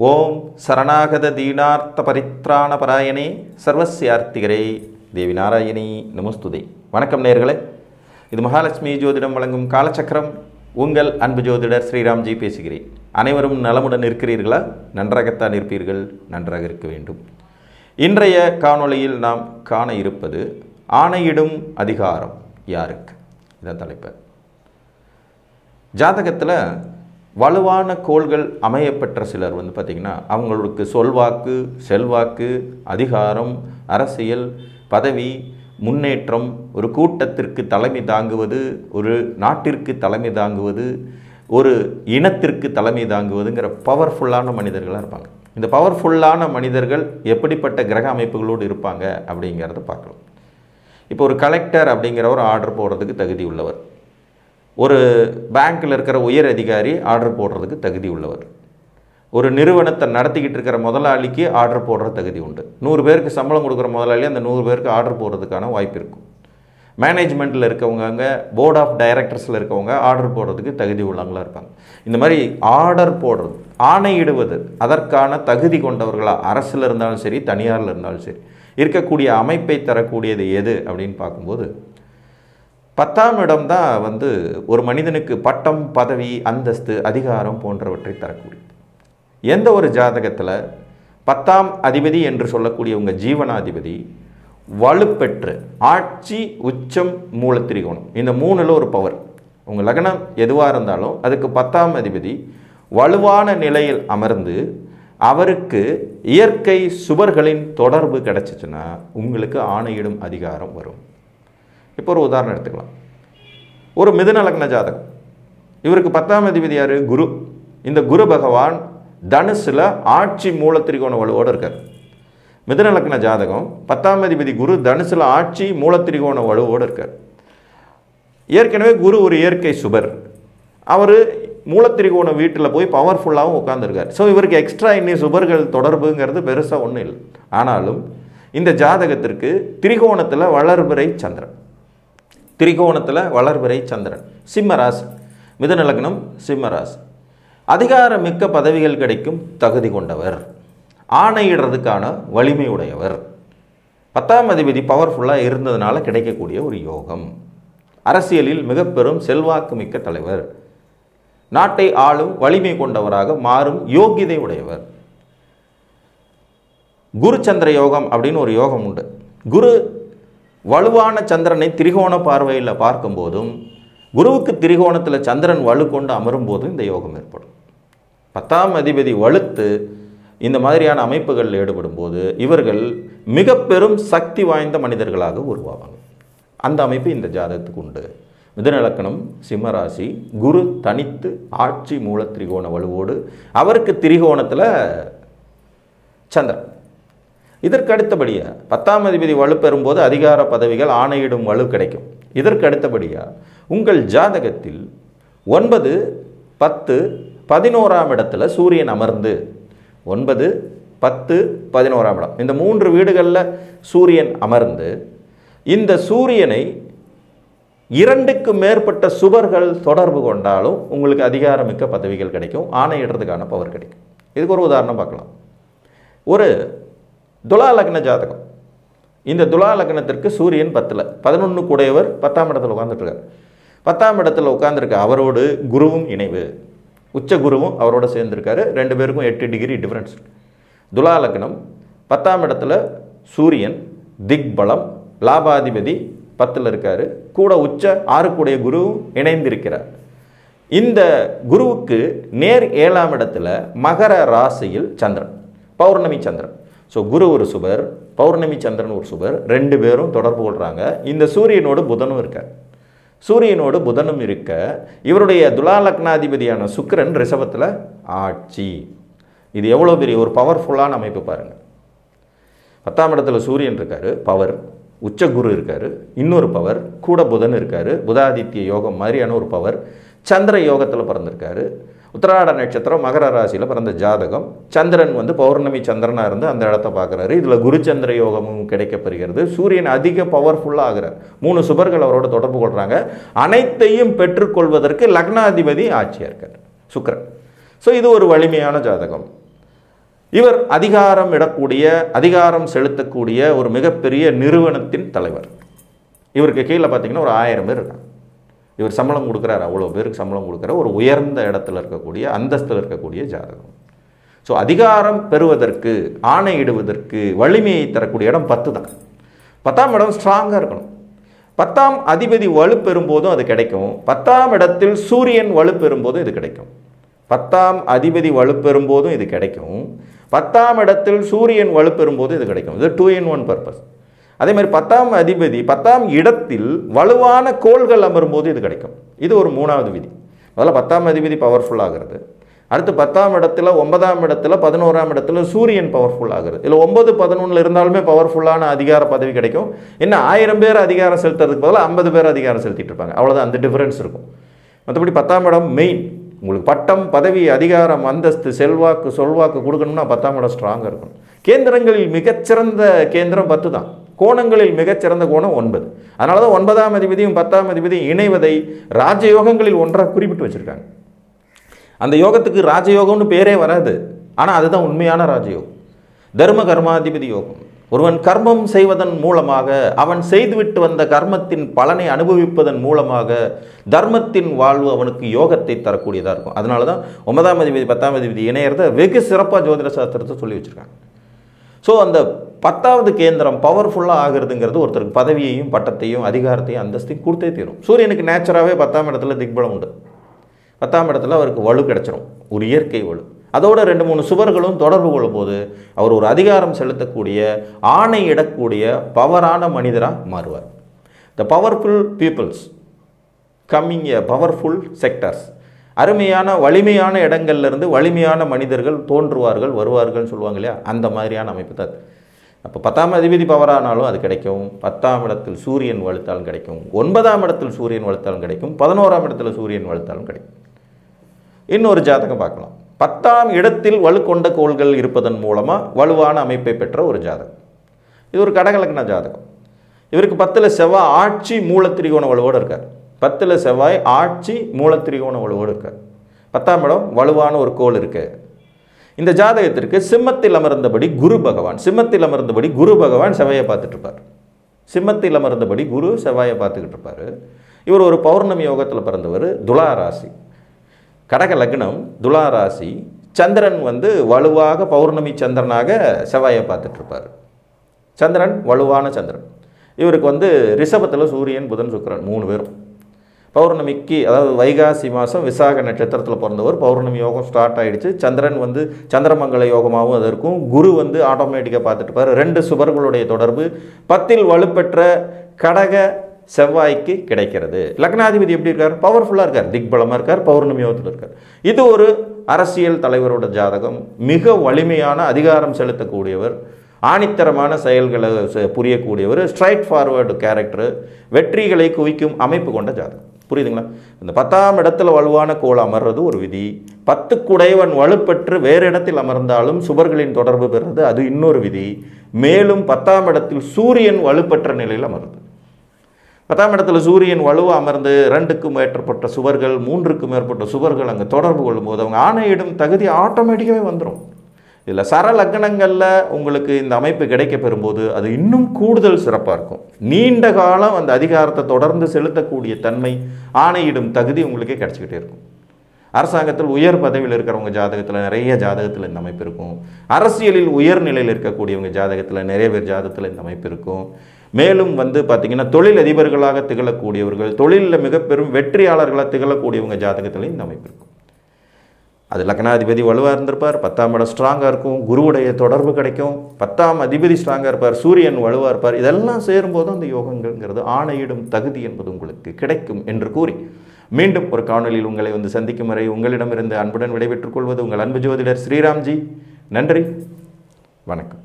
ஓம் சரணாகத தீனார்த்த பரித்ராண பராயணே சர்வஸ்யார்த்திகரே தேவி நாராயணி நமஸ்துதே. வணக்கம் நேயர்களே, இது மகாலட்சுமி ஜோதிடம் வழங்கும் காலச்சக்கரம். உங்கள் அன்பு ஜோதிடர் ஸ்ரீராம்ஜி பேசுகிறேன். அனைவரும் நலமுடன் இருக்கிறீர்களா? நன்றாகத்தான் இருப்பீர்கள், நன்றாக இருக்க வேண்டும். இன்றைய காணொளியில் நாம் காண இருப்பது ஆணையிடும் அதிகாரம் யாருக்கு? இதான் தலைப்பு. ஜாதகத்தில் வலுவான கோள்கள் அமையப்பெற்ற சிலர் பார்த்திங்கன்னா அவங்களுக்கு சொல்வாக்கு, செல்வாக்கு, அதிகாரம், அரசியல், பதவி, முன்னேற்றம், ஒரு கூட்டத்திற்கு தலைமை தாங்குவது, ஒரு நாட்டிற்கு தலைமை தாங்குவது, ஒரு இனத்திற்கு தலைமை தாங்குவதுங்கிற பவர்ஃபுல்லான மனிதர்களாக இருப்பாங்க. இந்த பவர்ஃபுல்லான மனிதர்கள் எப்படிப்பட்ட கிரக அமைப்புகளோடு இருப்பாங்க அப்படிங்கிறத பார்க்கலாம். இப்போ ஒரு கலெக்டர் அப்படிங்கிறவர் ஆர்டர் போடுறதுக்கு தகுதி உள்ளவர். ஒரு பேங்க்கில் இருக்கிற உயர் அதிகாரி ஆர்டர் போடுறதுக்கு தகுதி உள்ளவர். ஒரு நிறுவனத்தை நடத்திக்கிட்டு இருக்கிற முதலாளிக்கு ஆர்டர் போடுற தகுதி உண்டு. 100 பேருக்கு சம்பளம் கொடுக்குற முதலாளி அந்த 100 பேருக்கு ஆர்டர் போடுறதுக்கான வாய்ப்பு இருக்கும். மேனேஜ்மெண்ட்டில் இருக்கவங்க, போர்ட் ஆஃப் டைரக்டர்ஸில் இருக்கவங்க ஆர்டர் போடுறதுக்கு தகுதி உள்ளவங்களாக இருப்பாங்க. இந்த மாதிரி ஆர்டர் போடுறது, ஆணையிடுவது, அதற்கான தகுதி கொண்டவர்களாக அரசில் இருந்தாலும் சரி, தனியாரில் இருந்தாலும் சரி இருக்கக்கூடிய அமைப்பை தரக்கூடியது எது அப்படின்னு பார்க்கும்போது 10ஆம் இடம் தான் ஒரு மனிதனுக்கு பட்டம், பதவி, அந்தஸ்து, அதிகாரம் போன்றவற்றை தரக்கூடியது. எந்த ஒரு ஜாதகத்தில் 10ஆம் அதிபதி என்று சொல்லக்கூடிய உங்கள் ஜீவனாதிபதி வலுப்பெற்று ஆட்சி, உச்சம், மூலத்திரிகோணம், இந்த 3ல் ஒரு பவர், உங்கள் லக்னம் எதுவாக இருந்தாலும் அதுக்கு 10ஆம் அதிபதி வலுவான நிலையில் அமர்ந்து அவருக்கு இயற்கை சுபர்களின் தொடர்பு கிடைச்சிச்சுன்னா உங்களுக்கு ஆணையிடும் அதிகாரம் வரும். இப்போ ஒரு உதாரணம் எடுத்துக்கலாம். ஒரு மிதுன லக்ன ஜாதகம், இவருக்கு 10ஆம் அதிபதி யார்? குரு. இந்த குரு பகவான் தனுசில் ஆட்சி, மூலத்திரிகோண வலுவோடு இருக்கார். மிதுன லக்ன ஜாதகம் 10ஆம் அதிபதி குரு தனுசில் ஆட்சி, மூலத்திரிகோண வலுவோடு இருக்கார். ஏற்கனவே குரு ஒரு இயற்கை சுபர், அவர் மூலத்திரிகோண வீட்டில் போய் பவர்ஃபுல்லாகவும் உட்காந்துருக்கார். ஸோ இவருக்கு எக்ஸ்ட்ரா இன்னி சுபர்கள் தொடர்புங்கிறது பெருசாக ஒன்றும் இல்லை. ஆனாலும் இந்த ஜாதகத்திற்கு திரிகோணத்தில் வளர்பிறை சந்திரன், திரிகோணத்தில் வளர்பிறை சந்திரன், சிம்மராசி, மிதுன லக்னம், சிம்மராசி, அதிகாரமிக்க பதவிகள் கிடைக்கும் தகுதி கொண்டவர், ஆணையிடுறதுக்கான வலிமை உடையவர், 10ஆம் அதிபதி பவர்ஃபுல்லாக இருந்ததுனால கிடைக்கக்கூடிய ஒரு யோகம், அரசியலில் மிக பெரும் செல்வாக்கு மிக்க தலைவர், நாட்டை ஆளும் வலிமை கொண்டவராக மாறும் யோகியதை உடையவர். குரு சந்திர யோகம் அப்படின்னு ஒரு யோகம் உண்டு. குரு வலுவான சந்திரனை திரிகோண பார்வையில் பார்க்கும்போதும், குருவுக்கு திரிகோணத்தில் சந்திரன் வலு கொண்டு அமரும் போதும் இந்த யோகம் ஏற்படும். 10ஆம் அதிபதி வலுத்து இந்த மாதிரியான அமைப்புகளில் ஈடுபடும் போது இவர்கள் மிக பெரும் சக்தி வாய்ந்த மனிதர்களாக உருவாவாங்க. அந்த அமைப்பு இந்த ஜாதகத்துக்கு உண்டு. மிதுன லக்னம், சிம்மராசி, குரு தனித்து ஆட்சி, மூல திரிகோண வலுவோடு, அவருக்கு திரிகோணத்தில் சந்திரன். இதற்கு அடுத்தபடியாக 10ஆம் அதிபதி வலு பெறும்போது அதிகார பதவிகள், ஆணையிடும் வலு கிடைக்கும். இதற்கு அடுத்தபடியாக உங்கள் ஜாதகத்தில் 9, 10, 11ஆம் இடத்துல சூரியன் அமர்ந்து, 9, 10, 11ஆம் இடம், இந்த 3 வீடுகளில் சூரியன் அமர்ந்து, இந்த சூரியனை 2க்கு மேற்பட்ட சுபர்கள் தொடர்பு கொண்டாலும் உங்களுக்கு அதிகாரமிக்க பதவிகள் கிடைக்கும், ஆணையிடுறதுக்கான பவர் கிடைக்கும். இதுக்கு ஒரு உதாரணம் பார்க்கலாம். ஒரு துலா லக்ன ஜாதகம், இந்த துலா லக்னத்திற்கு சூரியன் 10ல், 11 கூடையவர் 10ஆம் இடத்துல உட்காந்துட்டுருக்கார். 10ஆம் இடத்துல உட்காந்துருக்க அவரோடு குருவும் இணைவு, உச்ச குருவும் அவரோட சேர்ந்துருக்காரு. 2 பேருக்கும் 8 டிகிரி டிஃப்ரென்ஸ். துலா லக்னம், 10ஆம் இடத்துல சூரியன், திக்பலம், லாபாதிபதி 10ல் இருக்கார், கூட உச்ச 6 கூடைய குருவும் இணைந்திருக்கிறார். இந்த குருவுக்கு நேர் 7ஆம் இடத்துல மகர ராசியில் சந்திரன், பௌர்ணமி சந்திரன். ஸோ குரு ஒரு சுபர், பௌர்ணமி சந்திரன் ஒரு சுபர், 2 பேரும் தொடர்பு கொள்கிறாங்க. இந்த சூரியனோடு புதனும் இருக்கார். சூரியனோடு புதனும் இருக்க இவருடைய துலா லக்னாதிபதியான சுக்கிரன் ரிஷபத்தில் ஆட்சி. இது எவ்வளோ பெரிய ஒரு பவர்ஃபுல்லான அமைப்பு பாருங்கள். 10ஆம் இடத்துல சூரியன் இருக்கார், பவர், உச்ச குரு இருக்கார், இன்னொரு பவர், கூட புதன் இருக்கார், புதாதித்ய யோகம் மாதிரியான ஒரு பவர், சந்திர யோகத்தில் பிறந்திருக்காரு. உத்திராட நட்சத்திரம், மகர ராசியில் பிறந்த ஜாதகம். சந்திரன் பௌர்ணமி சந்திரனாக இருந்து அந்த இடத்த பார்க்குறாரு. இதில் குரு சந்திர யோகமும் கிடைக்கப்பெறுகிறது. சூரியன் அதிக பவர்ஃபுல்லாக ஆகிறார். 3 சுபர்கள் அவரோட தொடர்பு கொள்கிறாங்க. அனைத்தையும் பெற்றுக்கொள்வதற்கு லக்னாதிபதி ஆட்சியாக இருக்கார் சுக்கிரன். ஸோ இது ஒரு வலிமையான ஜாதகம். இவர் அதிகாரம் இடக்கூடிய, அதிகாரம் செலுத்தக்கூடிய ஒரு மிகப்பெரிய நிறுவனத்தின் தலைவர். இவருக்கு கீழே பார்த்தீங்கன்னா ஒரு 1000 பேர் இருக்காங்க. இவர் சம்பளம் கொடுக்குறாரு, அவ்வளோ பேருக்கு சம்பளம் கொடுக்குற ஒரு உயர்ந்த இடத்துல இருக்கக்கூடிய, அந்தஸ்தில் இருக்கக்கூடிய ஜாதகம். ஸோ அதிகாரம் பெறுவதற்கு, ஆணையிடுவதற்கு வலிமையை தரக்கூடிய இடம் 10 தான். 10ஆம் இடம் ஸ்ட்ராங்காக இருக்கணும். 10ஆம் அதிபதி வலுப்பெறும் போதும் அது கிடைக்கும். 10ஆம் இடத்தில் சூரியன் வலுப்பெறும் போதும் இது கிடைக்கும். 10ஆம் அதிபதி வலுப்பெறும் போதும் இது கிடைக்கும். 10ஆம் இடத்தில் சூரியன் வலுப்பெறும் போது இது கிடைக்கும். இது 2 in 1 பர்பஸ். அதே மாதிரி 10ஆம் அதிபதி 10ஆம் இடத்தில் வலுவான கோள்கள் அமரும் போது இது கிடைக்கும். இது ஒரு 3வது விதி. முதல்ல 10ஆம் அதிபதி பவர்ஃபுல் ஆகிறது. அடுத்து 10ஆம் இடத்துல, 9ஆம் இடத்துல, 11ஆம் இடத்துல சூரியன் பவர்ஃபுல் ஆகிறது. இல்லை 9, 11 இருந்தாலுமே பவர்ஃபுல்லான அதிகார பதவி கிடைக்கும். என்ன 1000 பேர் அதிகாரம் செலுத்துறதுக்கு பதிலாக 50 பேர் அதிகாரம் செலுத்திட்டு இருப்பாங்க. அவ்வளோதான், அந்த டிஃபரன்ஸ் இருக்கும். மற்றபடி 10ஆம் இடம் மெயின். உங்களுக்கு பட்டம், பதவி, அதிகாரம், அந்தஸ்து, செல்வாக்கு, சொல்வாக்கு கொடுக்கணும்னா 10ஆம் இடம் ஸ்ட்ராங்காக இருக்கணும். கேந்திரங்களில் மிகச்சிறந்த கேந்திரம் 10 தான். கோணங்களில் மிகச்சிறந்த கோணம் 9. அதனால தான் 9ஆம் அதிபதியும் 10ஆம் அதிபதியும் இணைவதை ராஜயோகங்களில் ஒன்றாக குறிப்பிட்டு வச்சுருக்காங்க. அந்த யோகத்துக்கு ராஜயோகம்னு பேரே வராது, ஆனால் அதுதான் உண்மையான ராஜயோகம். தர்ம கர்மாதிபதி யோகம். ஒருவன் கர்மம் செய்வதன் மூலமாக, அவன் செய்துவிட்டு வந்த கர்மத்தின் பலனை அனுபவிப்பதன் மூலமாக தர்மத்தின் வாழ்வு அவனுக்கு யோகத்தை தரக்கூடியதாக இருக்கும். அதனால தான் 9ஆம் அதிபதி 10ஆம் அதிபதி இணையறத வெகு சிறப்பாக ஜோதிட சாஸ்திரத்தை சொல்லி வச்சுருக்காங்க. ஸோ அந்த 10வது கேந்திரம் பவர்ஃபுல்லாக ஆகிறதுங்கிறது ஒருத்தருக்கு பதவியையும், பட்டத்தையும், அதிகாரத்தையும், அந்தஸ்தையும் கொடுத்தே தீரும். சூரியனுக்கு நேச்சராகவே 10ஆம் இடத்துல திக்பலம் உண்டு. 10ஆம் இடத்துல அவருக்கு வலு கிடச்சிரும், ஒரு இயற்கை வலு. அதோட 2-3 சுவர்களும் தொடர்பு கொள்ளும் போது அவர் ஒரு அதிகாரம் செலுத்தக்கூடிய, ஆணையிடக்கூடிய பவரான மனிதராக மாறுவார். The powerful peoples coming a powerful sectors. அருமையான, வலிமையான இடங்கள்லேருந்து வலிமையான மனிதர்கள் தோன்றுவார்கள், வருவார்கள் சொல்லுவாங்க இல்லையா, அந்த மாதிரியான அமைப்பு தான். அப்போ 10ஆம் அதிபதி பவரானாலும் அது கிடைக்கும். 10ஆம் இடத்தில் சூரியன் வலுத்தாலும் கிடைக்கும். 9ஆம் இடத்தில் சூரியன் வலுத்தாலும் கிடைக்கும். 11ஆம் இடத்துல சூரியன் வலுத்தாலும் கிடைக்கும். இன்னொரு ஜாதகம் பார்க்கலாம். 10ஆம் இடத்தில் வலு கொண்ட கோள்கள் இருப்பதன் மூலமாக வலுவான அமைப்பை பெற்ற ஒரு ஜாதகம். இது ஒரு கடகலக்ன ஜாதகம். இவருக்கு 10ல் செவ்வாய் ஆட்சி மூலத்திரிகோண வலுவோடு இருக்கார். 10ல் செவ்வாய் ஆட்சி மூலத்திரிகோண வலுவோடு இருக்கார். 10ஆம் இடம் வலுவான ஒரு கோள் இருக்கு. இந்த ஜாதகத்திற்கு சிம்மத்தில் அமர்ந்தபடி குரு பகவான், சிம்மத்தில் அமர்ந்தபடி குரு பகவான் செவ்வாயை பார்த்துட்டு இருப்பார். சிம்மத்தில் அமர்ந்தபடி குரு செவ்வாயை பார்த்துக்கிட்டு இருப்பார். இவர் ஒரு பௌர்ணமி யோகத்தில் பிறந்தவர். துலா ராசி, கடக லக்னம், துலா ராசி. சந்திரன் வலுவாக பௌர்ணமி சந்திரனாக செவ்வாயை பார்த்துட்டு இருப்பார். சந்திரன் வலுவான சந்திரன். இவருக்கு ரிஷபத்தில் சூரியன், புதன், சுக்கிரன் 3 பேரும். பௌர்ணமிக்கு, அதாவது வைகாசி மாதம் விசாக நட்சத்திரத்தில் பிறந்தவர். பௌர்ணமி யோகம் ஸ்டார்ட் ஆகிடுச்சு. சந்திரன் சந்திரமங்கல யோகமாகவும் அது இருக்கும். குரு ஆட்டோமேட்டிக்காக பார்த்துட்டு இருப்பார். 2 சுபர்களுடைய தொடர்பு 10ல் வலுப்பெற்ற கடக செவ்வாய்க்கு கிடைக்கிறது. லக்னாதிபதி எப்படி இருக்கார்? பவர்ஃபுல்லாக இருக்கார், திக்பலமாக இருக்கார், பௌர்ணமி யோகத்தில் இருக்கார். இது ஒரு அரசியல் தலைவரோட ஜாதகம். மிக வலிமையான அதிகாரம் செலுத்தக்கூடியவர், ஆணித்தரமான செயல்களை புரியக்கூடியவர், ஸ்ட்ரைட் ஃபார்வர்டு கேரக்டரு, வெற்றிகளை குவிக்கும் அமைப்பு கொண்ட ஜாதகம். புரியுதுங்களா? இந்த 10ஆம் இடத்துல வலுவான கோள் அமர்றது ஒரு விதி. 10க்குடையவன் வலுப்பெற்று வேறு இடத்தில் அமர்ந்தாலும் சுபர்களின் தொடர்பு பெறுறது அது இன்னொரு விதி. மேலும் 10ஆம் இடத்தில் சூரியன் வலுப்பெற்ற நிலையில் அமருது. 10ஆம் இடத்துல சூரியன் வலுவாக அமர்ந்து 2க்கும் மேற்பட்ட சுவர்கள், 3க்கும் மேற்பட்ட சுவர்கள் அங்கே தொடர்பு கொள்ளும்போது அவங்க ஆணையிடும் தகுதி ஆட்டோமேட்டிக்காகவே வந்துடும். இதில் சர லக்னங்களில் உங்களுக்கு இந்த அமைப்பு கிடைக்க பெறும்போது அது இன்னும் கூடுதல் சிறப்பாக இருக்கும். நீண்ட காலம் அந்த அதிகாரத்தை தொடர்ந்து செலுத்தக்கூடிய தன்மை, ஆணையிடும் தகுதி உங்களுக்கே கிடச்சிக்கிட்டே இருக்கும். அரசாங்கத்தில் உயர் பதவியில் இருக்கிறவங்க ஜாதகத்தில் நிறைய ஜாதகத்தில் இந்த அமைப்பு இருக்கும். அரசியலில் உயர்நிலையில் இருக்கக்கூடியவங்க ஜாதகத்தில் நிறைய பேர் ஜாதகத்தில் இந்த அமைப்பு இருக்கும். மேலும் பார்த்திங்கன்னா தொழில் அதிபர்களாக திகழக்கூடியவர்கள், தொழிலில் மிக பெரும் வெற்றியாளர்களாக திகழக்கூடியவங்க ஜாதகத்தில் இந்த அமைப்பு இருக்கும். அது லக்னாதிபதி வலுவாக இருந்திருப்பார், 10ஆம் இடம் ஸ்ட்ராங்காக இருக்கும், குருவுடைய தொடர்பு கிடைக்கும், 10ஆம் அதிபதி ஸ்ட்ராங்காக இருப்பார், சூரியன் வலுவாக இருப்பார். இதெல்லாம் சேரும்போது அந்த யோகங்கள்ங்கிறது ஆணையிடும் தகுதி என்பது உங்களுக்கு கிடைக்கும் என்று கூறி மீண்டும் ஒரு காணொலியில் உங்களை சந்திக்கும் வரை உங்களிடமிருந்து அன்புடன் விடைபெற்றுக் கொள்வது உங்கள் அன்பு ஜோதிடர் ஸ்ரீராம்ஜி. நன்றி, வணக்கம்.